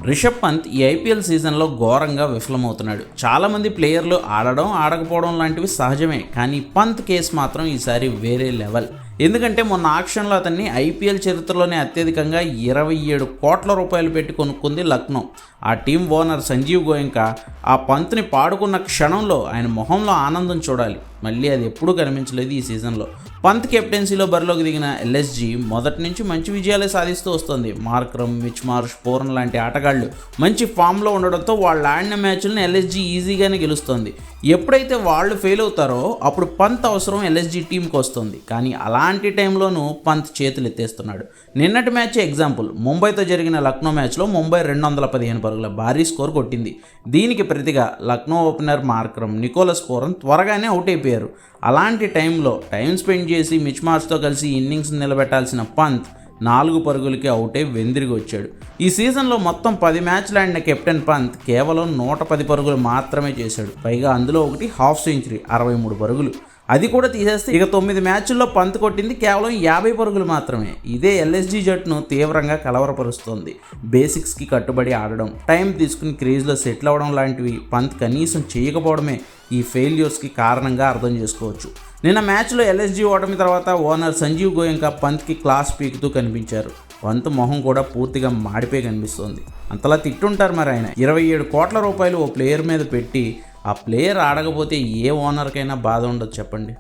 రిషబ్ పంత్ ఈ ఐపీఎల్ సీజన్లో ఘోరంగా విఫలమవుతున్నాడు. చాలామంది ప్లేయర్లు ఆడడం ఆడకపోవడం లాంటివి సహజమే, కానీ పంత్ కేసు మాత్రం ఈసారి వేరే లెవెల్. ఎందుకంటే మొన్న ఆక్షన్లో అతన్ని ఐపీఎల్ చరిత్రలోనే అత్యధికంగా 27 కోట్ల రూపాయలు పెట్టి కొనుక్కుంది లక్నో. ఆ టీం ఓనర్ సంజీవ్ గోయంకా ఆ పంత్ని పాడుకున్న క్షణంలో ఆయన మొహంలో ఆనందం చూడాలి. మళ్ళీ అది ఎప్పుడూ కనిపించలేదు ఈ సీజన్లో. పంత్ కెప్టెన్సీలో బరిలోకి దిగిన ఎల్ఎస్జీ మొదటి నుంచి మంచి విజయాలే సాధిస్తూ వస్తుంది. మార్క్రమ్, మిచ్ మార్ష్, పూరన్ లాంటి ఆటగాళ్లు మంచి ఫామ్లో ఉండడంతో వాళ్ళు ఆడిన మ్యాచ్లను ఎల్ఎస్జీ ఈజీగానే గెలుస్తుంది. ఎప్పుడైతే వాళ్ళు ఫెయిల్ అవుతారో అప్పుడు పంత్ అవసరం ఎల్ఎస్జీ టీంకి వస్తుంది. కానీ అలాంటి టైంలోనూ పంత్ చేతులు ఎత్తేస్తున్నాడు. నిన్నటి మ్యాచ్ ఎగ్జాంపుల్. ముంబైతో జరిగిన లక్నో మ్యాచ్లో ముంబై 215 పరుగుల భారీ స్కోర్ కొట్టింది. దీనికి ప్రతిగా Lucknow opener Markram, Nicholas Pooran త్వరగానే అవుట్ అయిపోయారు. అలాంటి టైంలో టైం స్పెండ్ చేసి మిచ్ మార్ష్తో కలిసి ఇన్నింగ్స్ నిలబెట్టాల్సిన పంత్ 4 పరుగులకి అవుటే వెందిరిగి వచ్చాడు. ఈ సీజన్లో మొత్తం 10 మ్యాచ్లు ఆడిన కెప్టెన్ పంత్ కేవలం 110 పరుగులు మాత్రమే చేశాడు. పైగా అందులో ఒకటి హాఫ్ సెంచరీ 63 పరుగులు. అది కూడా తీసేస్తే ఇక 9 మ్యాచ్ల్లో పంత్ కొట్టింది కేవలం 50 పరుగులు మాత్రమే. ఇదే ఎల్ఎస్జీ జట్టును తీవ్రంగా కలవరపరుస్తోంది. బేసిక్స్కి కట్టుబడి ఆడడం, టైం తీసుకుని క్రీజ్లో సెటిల్ అవ్వడం లాంటివి పంత్ కనీసం చేయకపోవడమే ఈ ఫెయిల్యూర్స్కి కారణంగా అర్థం చేసుకోవచ్చు. నిన్న మ్యాచ్లో ఎల్ఎస్జీ ఓటమి తర్వాత ఓనర్ సంజీవ్ గోయంకా పంత్కి క్లాస్ పీకుతూ కనిపించారు. పంత్ మొహం కూడా పూర్తిగా మాడిపోయి కనిపిస్తోంది. అంతలా తిట్టుంటారు మరి ఆయన. 27 కోట్ల రూపాయలు ఓ ప్లేయర్ మీద పెట్టి ఆ ప్లేయర్ ఆడకపోతే ఏ ఓనర్కైనా బాధ ఉండదు చెప్పండి.